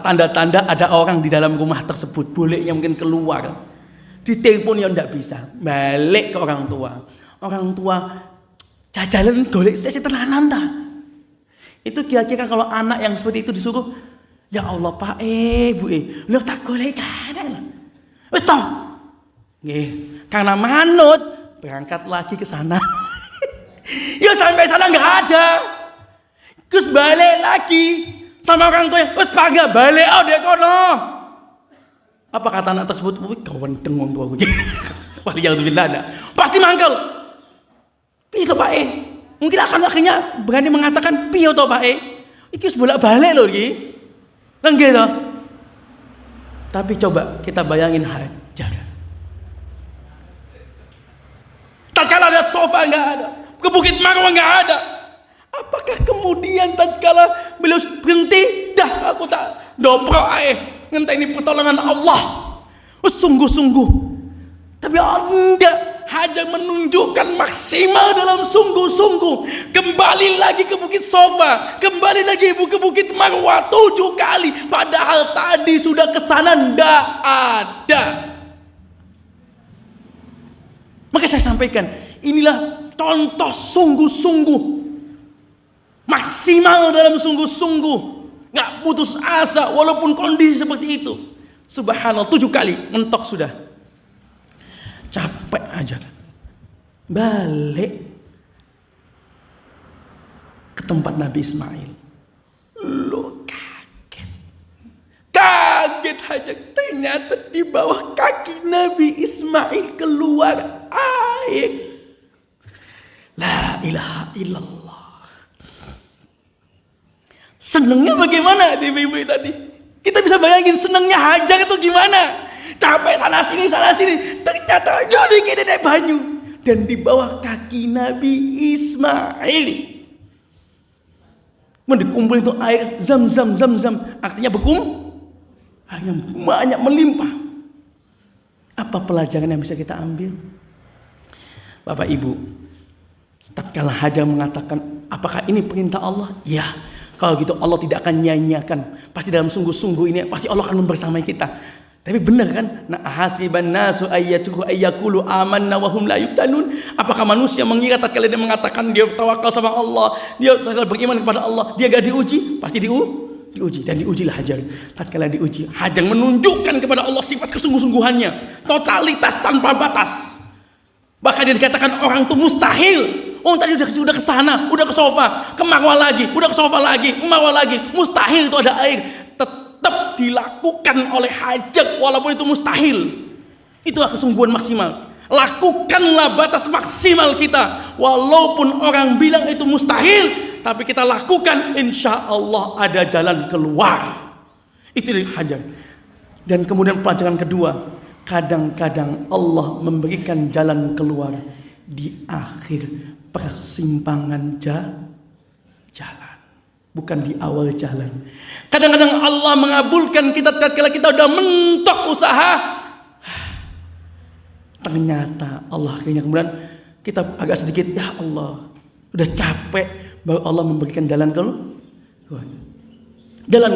tanda-tanda ada orang di dalam rumah tersebut. Bolehnya mungkin keluar. Ditelepon yo ndak bisa. Balik ke orang tua. Orang tua jajalan golek sesi tenanan ta. Itu kira-kira kalau anak yang seperti itu disuruh, ya Allah Pak Bu lo tak golek kan. Wis toh. Nggih, karena manut berangkat lagi ke sana. Ya sampai sana nggak ada. Terus balik lagi sama orang tua. Terus bangga balik dek kono. Apa kata anak tersebut? Kawan dengong tua gue. Waliyadzubillah ada. Pasti mangkel. Piye to Pak Mungkin akhirnya berani mengatakan piye to Pak Iki wis bolak-balik lho iki. Lah nggih to. Tapi coba kita bayangin Hajar. Tatkala lihat Safa nggak ada. Ke Bukit Marwah nggak ada. Apakah kemudian tatkala beliau berhenti, dah aku tak dobrok ngenteni pertolongan Allah. Sungguh-sungguh. Tapi enggak, Hajar menunjukkan maksimal dalam sungguh-sungguh. Kembali lagi ke Bukit Safa, kembali lagi ke Bukit Marwah 7 kali. Padahal tadi sudah kesana ndak ada. Maka saya sampaikan, inilah contoh sungguh-sungguh, maksimal dalam sungguh-sungguh, nggak putus asa walaupun kondisi seperti itu. Subhanallah, 7 kali mentok sudah, capek aja. Balik ke tempat Nabi Ismail, lo kaget aja. Ternyata di bawah kaki Nabi Ismail keluar air. La ilaha illallah. Senengnya bagaimana ibu-ibu tadi? Kita bisa bayangin senengnya Hajar itu gimana? Capek sana sini. Ternyata jadi gini naik banyu. Dan di bawah kaki Nabi Ismail. Dikumpulin itu air zam. Artinya airnya banyak melimpah. Apa pelajaran yang bisa kita ambil? Bapak Ibu, tatkala Hajar mengatakan, apakah ini perintah Allah? Ya, kalau gitu Allah tidak akan nyanyiakan. Pasti dalam sungguh-sungguh ini pasti Allah akan membersamai kita. Tapi benar kan? Nah, hasiban nasu ayyakulu amanna wa hum la yuftanun. Apakah manusia mengira tatkala dia mengatakan dia tawakal sama Allah, dia beriman kepada Allah, dia gak diuji? Pasti diuji dan diujilah Hajar. Tatkala diuji, Hajar menunjukkan kepada Allah sifat kesungguh-sungguhannya, totalitas tanpa batas. Bahkan dia dikatakan orang itu mustahil. Oh, tadi udah ke sana, udah ke sofa, ke marwah lagi, udah ke sofa lagi, marwah lagi. Mustahil itu ada air. Tetap dilakukan oleh Hajar walaupun itu mustahil. Itulah kesungguhan maksimal. Lakukanlah batas maksimal kita walaupun orang bilang itu mustahil, tapi kita lakukan, insya Allah ada jalan keluar. Itu dari Hajar. Dan kemudian pelajaran kedua, kadang-kadang Allah memberikan jalan keluar di akhir persimpangan jalan, bukan di awal jalan. Kadang-kadang Allah mengabulkan kita tatkala kita udah mentok usaha, ternyata Allah akhirnya kemudian kita agak sedikit, ya Allah udah capek, baru Allah memberikan jalan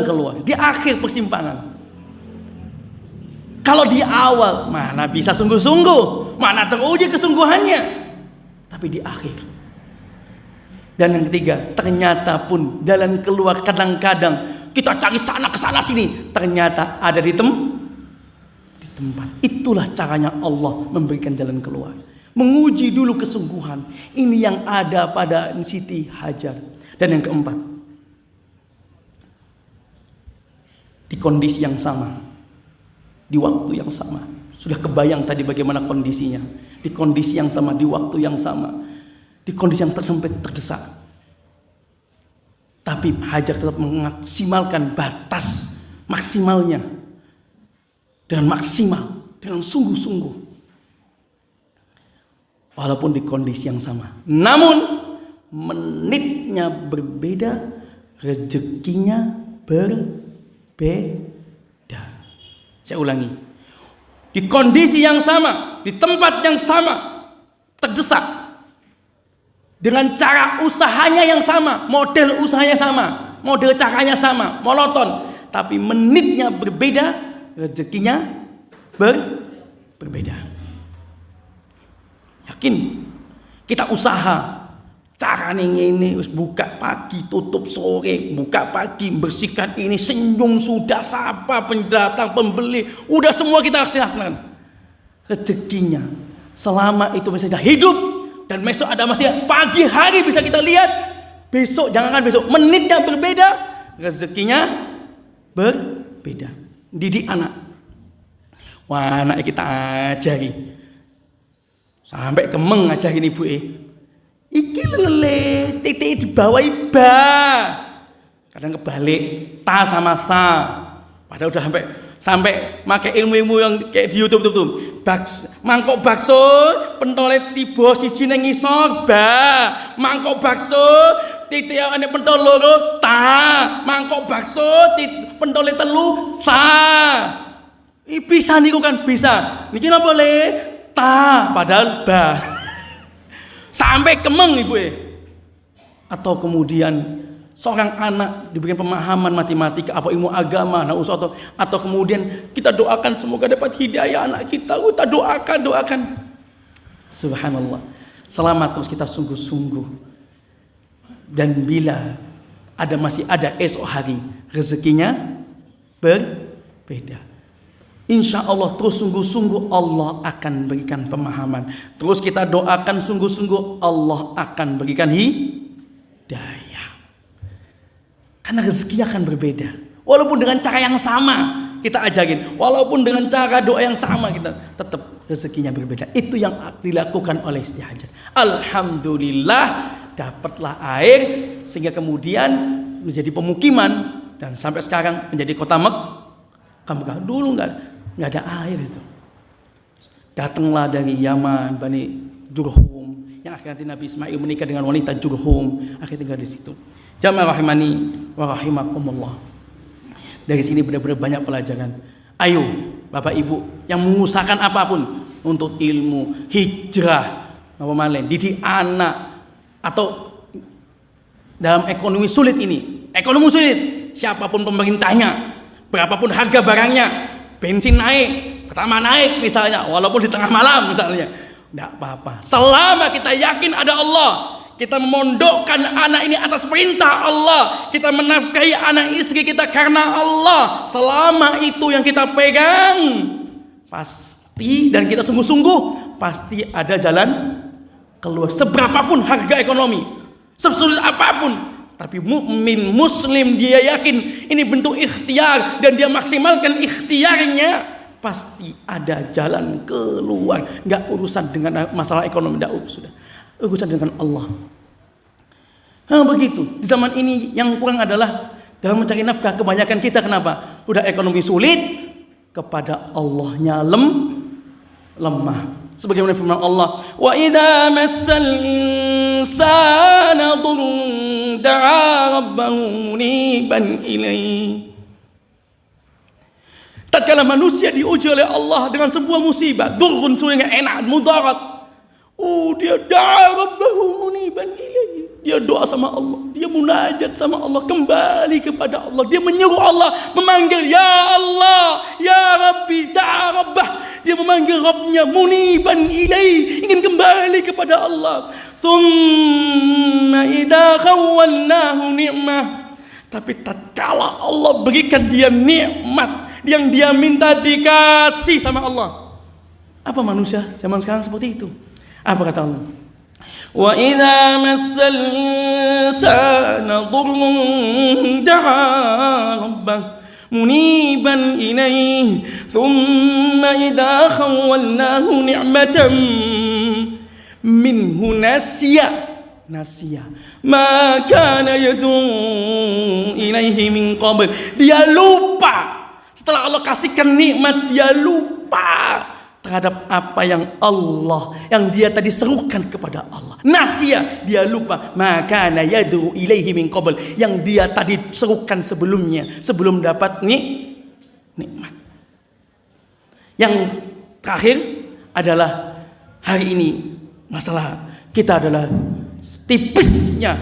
keluar di akhir persimpangan. Kalau di awal mana bisa sungguh-sungguh, mana teruji kesungguhannya, tapi di akhir. Dan yang ketiga, ternyata pun jalan keluar kadang-kadang kita cari sana ke sana sini, ternyata ada di tempat. Itulah caranya Allah memberikan jalan keluar. Menguji dulu kesungguhan. Ini yang ada pada Siti Hajar. Dan yang keempat, di kondisi yang sama, di waktu yang sama. Sudah kebayang tadi bagaimana kondisinya. Di kondisi yang sama, di waktu yang sama, di kondisi yang tersempit, terdesak. Tapi Hajar tetap memaksimalkan batas maksimalnya dengan maksimal, dengan sungguh-sungguh, walaupun di kondisi yang sama. Namun menitnya berbeda, rezekinya berbeda. Saya ulangi, di kondisi yang sama, di tempat yang sama, terdesak, dengan cara usahanya yang sama, model usahanya sama, model caranya sama, monoton, tapi menitnya berbeda, rezekinya berbeda. Yakin kita usaha, caranya ini buka pagi, tutup sore, buka pagi, bersihkan ini, senyum sudah, sapa pendatang, pembeli, udah semua kita laksanakan. Rezekinya selama itu masih ada hidup, dan besok ada masih pagi hari bisa kita lihat, besok jangankan besok, menitnya berbeda, rezekinya berbeda. Didik anak, wah anak kita ajari sampai kemeng ajarin ibu iki lele titik di bawah iba, kadang kebalik ta sama sa, padahal udah sampai pakai ilmu-ilmu yang kayak di YouTube tuh. Mangkok bakso pentole tiba siji nang ngisor mangkok bakso titik ane pentol loro ta, mangkok bakso pentole telu sa. Bisa niku kan bisa. Niki napa le? Ta padahal ba. Sampai kemeng ibu Atau kemudian seorang anak diberikan pemahaman matematika, apa ilmu agama, atau kemudian kita doakan semoga dapat hidayah anak kita. Kita doakan. Subhanallah. Selama terus kita sungguh-sungguh. Dan bila masih ada esok hari, rezekinya berbeda. Insya Allah terus sungguh-sungguh Allah akan berikan pemahaman. Terus kita doakan sungguh-sungguh Allah akan berikan hidayah. Karena rezeki akan berbeda. Walaupun dengan cara yang sama kita ajarin, walaupun dengan cara doa yang sama kita tetap rezekinya berbeda. Itu yang dilakukan oleh Siti Hajar. Alhamdulillah dapatlah air sehingga kemudian menjadi pemukiman dan sampai sekarang menjadi kota Mekah. Dulu nggak ada air itu. Datanglah dari Yaman, Bani Jurhum, yang akhirnya Nabi Ismail menikah dengan wanita Jurhum, akhirnya tinggal di situ. Jamaah rahimani wa rahimakumullah. Dari sini benar-benar banyak pelajaran. Ayo, Bapak Ibu yang mengusahakan apapun untuk ilmu, hijrah, didik anak, atau dalam ekonomi sulit ini, ekonomi sulit, siapapun pemerintahnya, berapapun harga barangnya, bensin naik, pertama naik misalnya, walaupun di tengah malam misalnya, tidak apa-apa. Selama kita yakin ada Allah, kita memondokkan anak ini atas perintah Allah, kita menafkahi anak istri kita karena Allah, selama itu yang kita pegang, pasti, dan kita sungguh-sungguh, pasti ada jalan keluar. Seberapapun harga ekonomi, sesulit apapun, tapi mukmin muslim dia yakin ini bentuk ikhtiar dan dia maksimalkan ikhtiarnya, pasti ada jalan keluar. Nggak urusan dengan masalah ekonomi, nggak urusan dengan Allah. Begitu. Di zaman ini yang kurang adalah dalam mencari nafkah, kebanyakan kita kenapa? Udah ekonomi sulit, kepada Allahnya lemah. Sebagaimana firman Allah, wa idza massal insana dhurrun da'a rabbahu muniban ilaihi. Tatkala manusia diuji oleh Allah dengan sebuah musibah, dhurrun yang enak, mudarat, dia da'a rabbahu muniban ilaihi. Dia doa sama Allah, dia munajat sama Allah, kembali kepada Allah, dia menyuruh Allah, memanggil ya Allah, ya Rabbi, da'a rabbah. Dia memanggil Rabbnya, muniban ilaihi, ingin kembali kepada Allah. Thumma idza khawwalnahu ni'mah. Tapi tatkala Allah berikan dia nikmat yang dia minta dikasih sama Allah. Apa manusia zaman sekarang seperti itu? Apa kata Allah? Wa idza massal insana dhurrun da'a rabbah muniban ilaihi thumma idza khawwalnahu ni'matan minhu nasiya ma kana yad'u ilaihi min qabl. Dia lupa, setelah Allah kasihkan nikmat dia lupa terhadap apa yang dia tadi serukan kepada Allah. Nasiya, dia lupa, maka na yad'u ilaihi min qabl, yang dia tadi serukan sebelumnya, sebelum dapat nikmat. Yang terakhir adalah hari ini masalah kita adalah tipisnya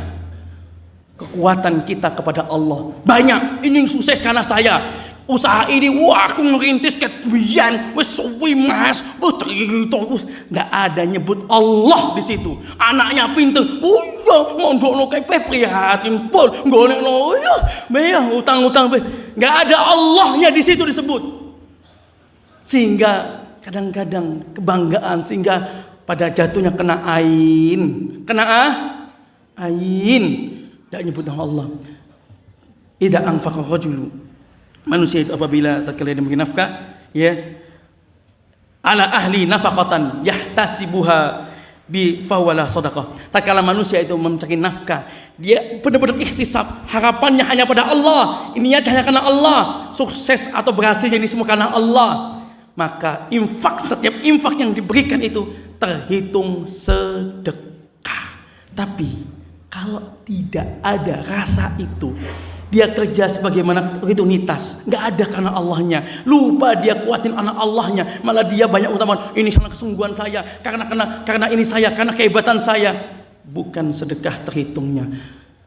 kekuatan kita kepada Allah. Banyak ini sukses karena saya. Usaha ini, wah aku ngerintis kebian, wes suwi mas, nggak ada nyebut Allah di situ. Anaknya pinter, ya mondok kayak prihatin pol, golek no, ya utang, nggak ada Allahnya di situ disebut. Sehingga kadang-kadang kebanggaan, sehingga pada jatuhnya kena ain, tidak nyebut nama Allah. Idza anfaqa rajulu, manusia itu apabila tatkala dia memberi nafkah, ya, ala ahli nafaqatan yahtasibuha bi fawala sadaqah. Tatkala manusia itu mencari nafkah, dia benar-benar ikhtisab, harapannya hanya pada Allah, niatnya hanya karena Allah, sukses atau berhasil ini semua karena Allah, maka setiap infak yang diberikan itu terhitung sedekah. Tapi kalau tidak ada rasa itu, dia kerja sebagaimana rutinitas, nggak ada karena Allahnya, lupa dia kuatin anak Allahnya, malah dia banyak utamakan ini karena kesungguhan saya, karena ini saya, karena kehebatan saya, bukan sedekah terhitungnya.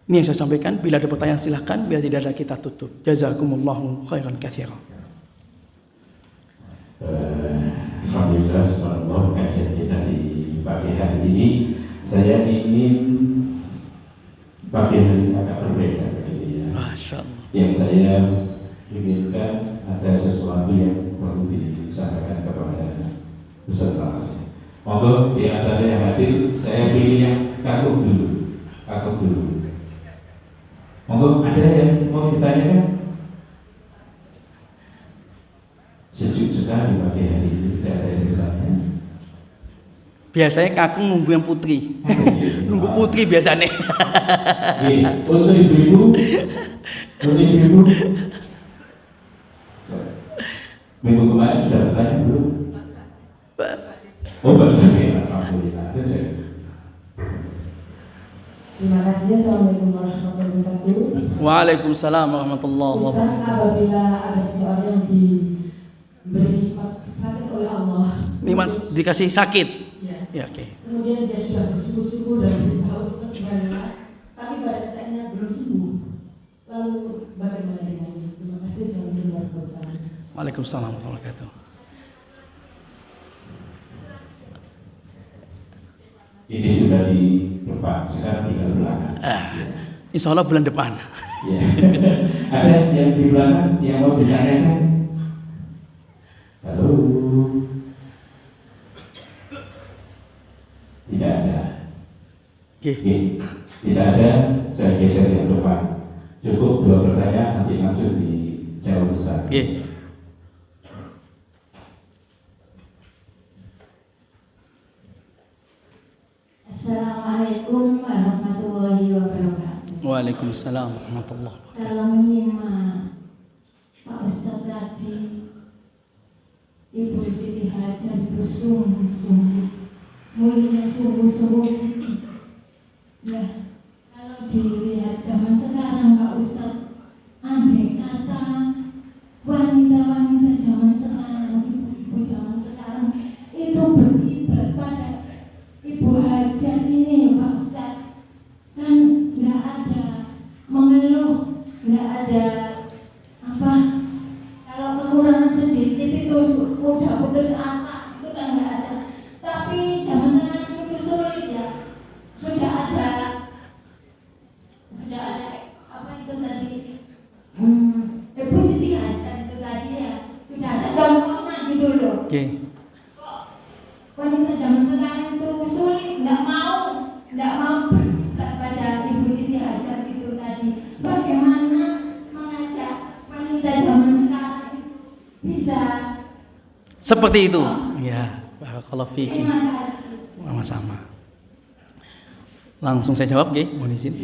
Ini yang saya sampaikan. Bila ada pertanyaan silahkan, bila tidak ada kita tutup. Jazakumullahu khairan katsiran. Alhamdulillah, subhanallah, kajian kita di pagi hari ini saya ingin pagi hari agak berbeda. Yang saya inginkan ada sesuatu yang perlu disampaikan kepada peserta. Monggo di antara yang hadir, saya pilih yang kaku dulu. Monggo, ada yang mau ditanyakan? Sejuk sekali pagi hari ini, tidak ada yang bertanya. Biasanya kakung nunggu yang putri. Nunggu putri biasanya. Untuk ibu-ibu. Minggu kemarin sudah bertanya belum? Oh, baru saja. Alhamdulillah. Terima kasih. Assalamualaikum warahmatullahi wabarakatuh. Waalaikumsalam warahmatullahi Ustaz, wabarakatuh. apabila ada seseorang yang diberi sakit oleh Allah, Nikmat dikasih sakit. Ya, oke. kemudian dia sudah bersungguh-sungguh dan berusaha untuk kesembuhan, tapi badannya belum sembuh. Lalu bagaimana dengannya? Terima kasih. Assalamualaikum warahmatullahi wabarakatuh. Waalaikumsalam warahmatullahi wabarakatuh. Ini sudah di depan, sekarang tinggal belakang. Insya Allah bulan depan. Ya. Ada yang di belakang yang mau ditanyakan? Halo. Tidak ada. Oke. Tidak ada. Saya geser yang depan. Cukup 2 pertanyaan, nanti langsung dijawab besar. Oke. Assalamualaikum warahmatullahi wabarakatuh. Waalaikumsalam warahmatullahi wabarakatuh. Kalau menyimak Pak Ustadz tadi, Ibu Siti Hajar itu sungguh-sungguh mulia, sungguh-sungguh. Ya, kalau dilihat zaman sekarang Pak Ustadz, andai kata wanita-wanita zaman sekarang, ibu-ibu zaman sekarang itu berkiblat pada Ibu Hajar ini Pak Ustadz, kan nggak ada mengeluh, nggak ada apa, kalau kekurangan sedikit itu udah putus asa, itu kan nggak ada. Tapi zaman sekarang itu sulit ya, sudah ada apa itu tadi, Ibu Siti Hajar itu tadi ya, sudah ada contohnya gitu loh. Oke. Wanita zaman sekarang itu sulit, nggak mau pada Ibu Siti Hajar itu tadi. Bagaimana mengajak wanita zaman sekarang bisa Seperti itu. Ya, barakallahu fiki. terima kasih. Sama-sama. Langsung saya jawab, nggih, mohon izin.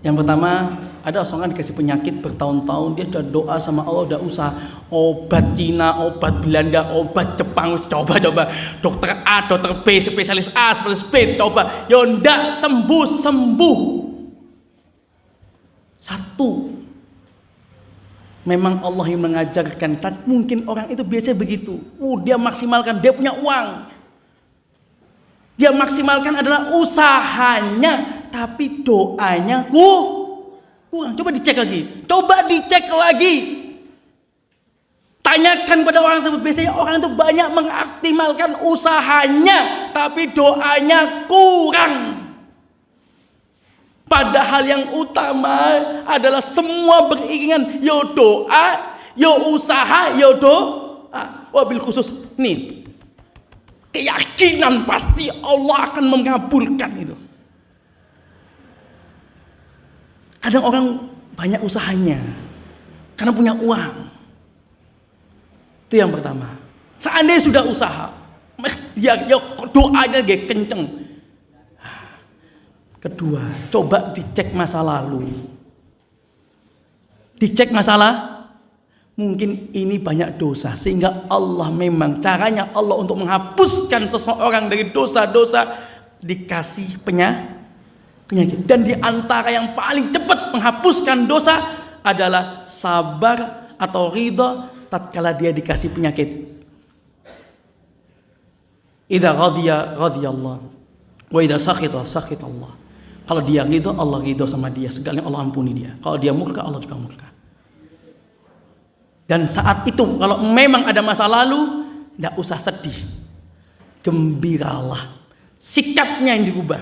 Yang pertama, ada seorang dikasih penyakit bertahun-tahun, dia udah doa sama Allah, udah usaha obat Cina, obat Belanda, obat Jepang, coba dokter A, dokter B, spesialis A, spesialis B, coba, yo ndak sembuh. Satu, memang Allah yang mengajarkan. Mungkin orang itu biasanya begitu. Dia maksimalkan, dia punya uang. Dia maksimalkan adalah usahanya, tapi doanya kurang. Coba dicek lagi. Tanyakan pada orang tersebut. Biasanya orang itu banyak mengoptimalkan usahanya, tapi doanya kurang. Padahal yang utama adalah semua beriringan. Yo doa, yo usaha, yo doa. Wabil khusus nih, keyakinan pasti Allah akan mengabulkan itu. Kadang orang banyak usahanya karena punya uang. Itu yang pertama. Seandainya sudah usaha, dia doanya dia kenceng. Kedua, coba dicek masa lalu. Dicek masalah, mungkin ini banyak dosa sehingga Allah memang caranya Allah untuk menghapuskan seseorang dari dosa-dosa dikasih penyakit. Dan di antara yang paling cepat menghapuskan dosa adalah sabar atau ridha tatkala dia dikasih penyakit. Idza ghadiya ghadiyallah wa idza sakhita sakhitallah. Kalau dia ridha, Allah ridha sama dia, segalanya Allah ampuni dia. Kalau dia murka, Allah juga murka. Dan saat itu kalau memang ada masa lalu, tidak usah sedih, gembiralah. Sikapnya yang dirubah.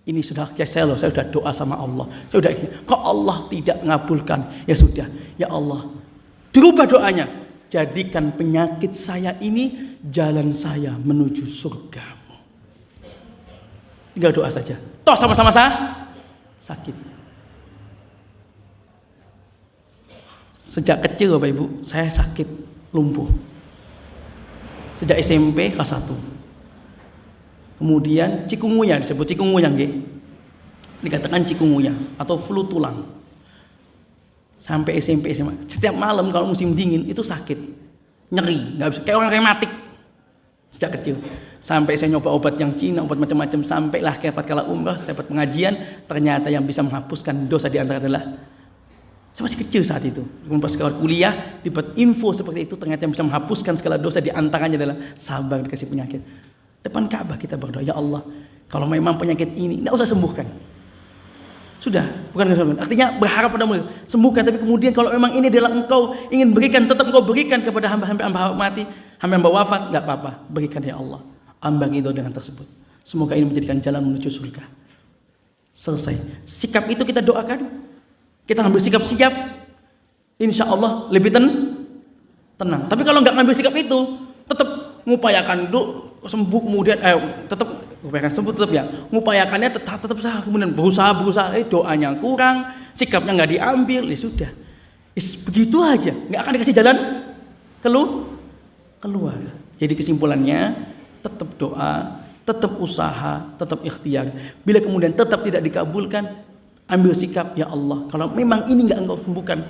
Ini sudah saya sudah doa sama Allah. Saya sudah, kok Allah tidak mengabulkan? Ya sudah, ya Allah, dirubah doanya. Jadikan penyakit saya ini jalan saya menuju surgamu. Tinggal doa saja. Toh sama-sama sakit. Sejak kecil Bapak Ibu, saya sakit lumpuh. Sejak SMP kelas 1. Kemudian cikungunya, disebut cikungunya nggih. Dikatakan cikungunya atau flu tulang. Sampai SMP SMA, setiap malam kalau musim dingin itu sakit, nyeri, nggak bisa, kayak orang rematik sejak kecil. Sampai saya nyoba obat yang Cina, obat macam-macam, sampailah kefat kala umrah, saya dapat pengajian, ternyata yang bisa menghapuskan dosa di antara adalah, saya masih kecil saat itu. Kemudian pas sekolah kuliah, dapat info seperti itu, ternyata yang bisa menghapuskan segala dosa di antaranya adalah sabar dikasih penyakit. Depan Ka'bah kita berdoa, ya Allah, kalau memang penyakit ini nggak usah sembuhkan. Sudah, bukan artinya berharap padamu sembuhkan, tapi kemudian kalau memang ini adalah engkau ingin berikan, tetap engkau berikan kepada hamba-hamba mati, hamba wafat, enggak apa-apa, berikan ya Allah. Hamba ridho dengan tersebut. Semoga ini menjadikan jalan menuju surga. Selesai. Sikap itu kita doakan, kita ambil sikap siap, insya Allah lebih tenang. Tapi kalau nggak ngambil sikap itu, tetap mengupayakan sembuh, kemudian tetap upayakan sembuh, tetap ya mengupayakannya tetap kemudian berusaha doanya kurang, sikapnya nggak diambil, ya sudah, begitu aja, nggak akan dikasih jalan keluar. Jadi kesimpulannya tetap doa, tetap usaha, tetap ikhtiar. Bila kemudian tetap tidak dikabulkan, ambil sikap, ya Allah, kalau memang ini nggak engkau sembuhkan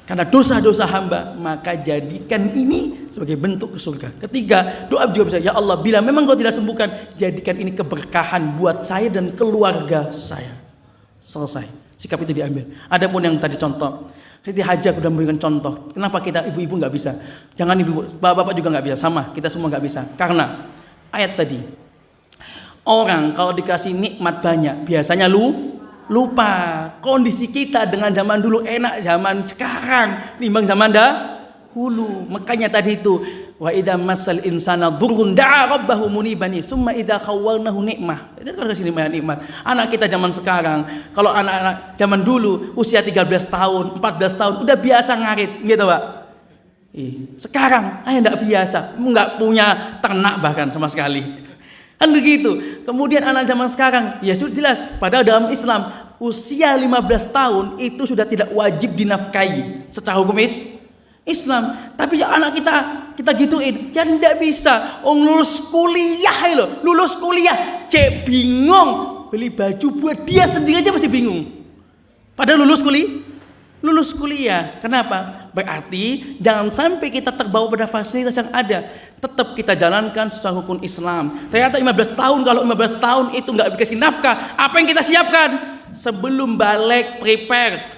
karena dosa-dosa hamba, maka jadikan ini sebagai bentuk ke surga. Ketiga, doa juga bisa, ya Allah, bila memang kau tidak sembuhkan, jadikan ini keberkahan buat saya dan keluarga saya. Selesai. Sikap itu diambil. Adapun yang tadi contoh, Siti Hajah sudah memberikan contoh. Kenapa kita ibu-ibu nggak bisa? Jangan ibu, bapak-bapak juga nggak bisa. Sama, kita semua nggak bisa. Karena ayat tadi, orang kalau dikasih nikmat banyak, biasanya lupa. Kondisi kita dengan zaman dulu enak, zaman sekarang timbang zaman dahulu. Makanya tadi itu, wa idza massal insana dzurrun da'a rabbahu muniban tsumma idza khawwalnahu nikmah. Itu kan kasih nikmat. Anak kita zaman sekarang, kalau anak-anak zaman dulu usia 13 tahun, 14 tahun udah biasa ngarit, gitu, Pak. Sekarang enggak biasa, enggak punya ternak bahkan sama sekali. Kan begitu. Kemudian anak zaman sekarang, ya sudah jelas, padahal dalam Islam usia 15 tahun itu sudah tidak wajib dinafkahi secara hukum Islam. Tapi ya anak kita gituin, ya tidak bisa. Lulus kuliah, cek bingung beli baju buat dia sendiri aja masih bingung. Padahal lulus kuliah. Kenapa? Berarti jangan sampai kita terbawa pada fasilitas yang ada. Tetap kita jalankan secara hukum Islam. Ternyata 15 tahun, kalau 15 tahun itu nggak dikasih nafkah, apa yang kita siapkan? Sebelum balik, prepare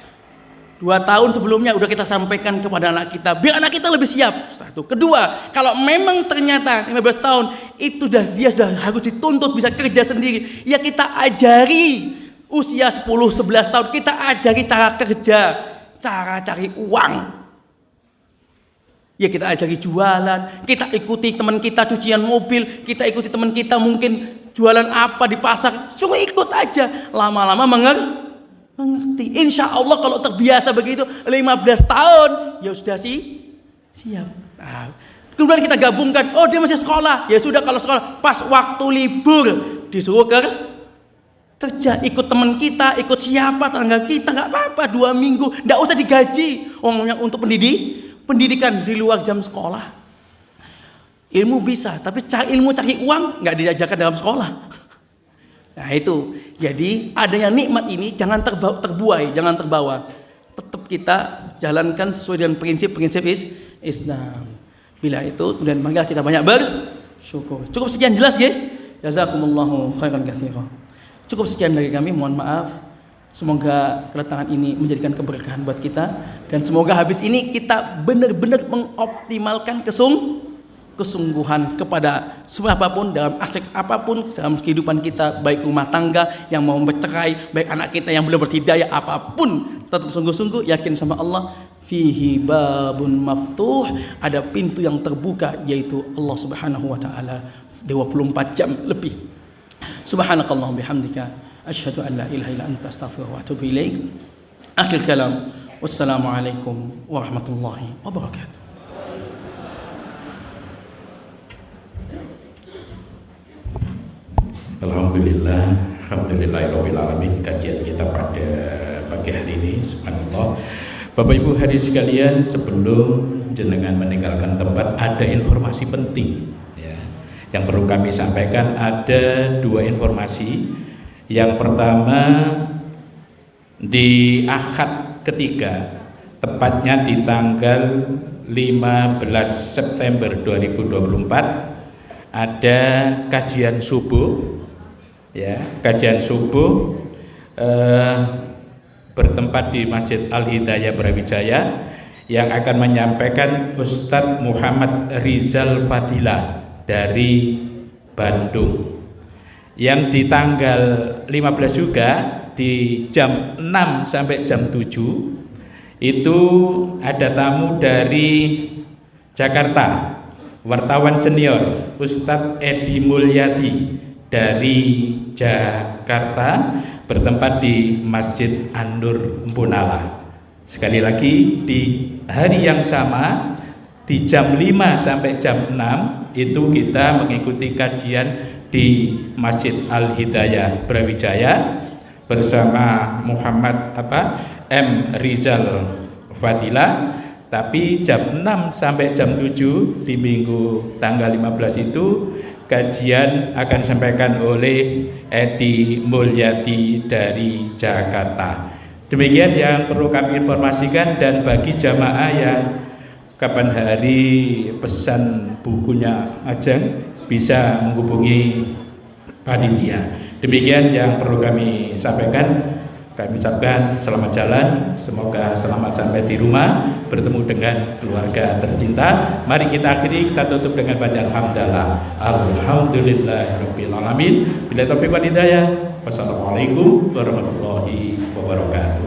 2 tahun sebelumnya udah kita sampaikan kepada anak kita, biar anak kita lebih siap. Satu. Kedua, kalau memang ternyata 15 tahun itu dia sudah harus dituntut bisa kerja sendiri, ya kita ajari. Usia 10-11 tahun kita ajari cara kerja, cara cari uang. Ya kita ajari jualan, kita ikuti teman kita cucian mobil, kita ikuti teman kita mungkin jualan apa di pasar, suruh ikut aja. Lama-lama mengerti. Insya Allah kalau terbiasa begitu 15 tahun ya sudah siap. Nah, kemudian kita gabungkan, oh dia masih sekolah, ya sudah kalau sekolah pas waktu libur disuruh kerja, ikut teman kita, ikut siapa tetangga kita, nggak apa-apa, 2 minggu, nggak usah digaji. Yang untuk pendidikan di luar jam sekolah. Ilmu bisa, tapi cari uang nggak diajarkan dalam sekolah. Nah itu, jadi adanya nikmat ini jangan terbuai, jangan terbawa. Tetap kita jalankan sesuai dengan prinsip-prinsip Islam. Bila itu, kemudian maka kita banyak bersyukur. Cukup sekian jelas, ya? Jazakumullahu khairan katsiran. Cukup sekian dari kami, mohon maaf. Semoga kedatangan ini menjadikan keberkahan buat kita, dan semoga habis ini kita benar-benar mengoptimalkan kesungguhan kepada siapapun dalam aspek apapun dalam kehidupan kita, baik rumah tangga yang mau bercerai, baik anak kita yang belum berhidayah, apapun tetap sungguh-sungguh yakin sama Allah. Fihi babun maftuh, ada pintu yang terbuka yaitu Allah Subhanahu wa taala 24 jam lebih. Subhanakallahumma bihamdika asyhadu an la ilaha illa anta astaghfiruka wa atubu ilaik. Akhir kalam, wassalamualaikum warahmatullahi wabarakatuh. Alhamdulillahirabbil alamin. Kajian kita pada pagi hari ini, subhanallah. Bapak Ibu hadirin sekalian, sebelum jenengan meninggalkan tempat ada informasi penting, ya. Yang perlu kami sampaikan ada 2 informasi. Yang pertama, di Ahad ketiga, tepatnya di tanggal 15 September 2024, ada kajian subuh, ya, kajian subuh bertempat di Masjid Al-Hidayah Brawijaya, yang akan menyampaikan Ustadz Muhammad Rizal Fadilah dari Bandung. Yang di tanggal 15 juga di jam 6 sampai jam 7 itu ada tamu dari Jakarta, wartawan senior Ustadz Edi Mulyadi dari Jakarta, bertempat di Masjid An-Nur Mpunala. Sekali lagi, di hari yang sama di jam 5 sampai jam 6 itu kita mengikuti kajian di Masjid Al-Hidayah Brawijaya bersama Muhammad M. Rizal Fadilah. Tapi jam 6 sampai jam 7 di minggu tanggal 15 itu kajian akan disampaikan oleh Edi Mulyadi dari Jakarta. Demikian yang perlu kami informasikan, dan bagi jamaah yang kapan hari pesan bukunya Ajeng bisa menghubungi panitia. Demikian yang perlu kami sampaikan. Kami ucapkan selamat jalan, semoga selamat sampai di rumah, bertemu dengan keluarga tercinta. Mari kita akhiri, kita tutup dengan bacaan hamdalah. Alhamdulillahirabbil alamin. Bila taufiq wal hidayah. Wassalamualaikum warahmatullahi wabarakatuh.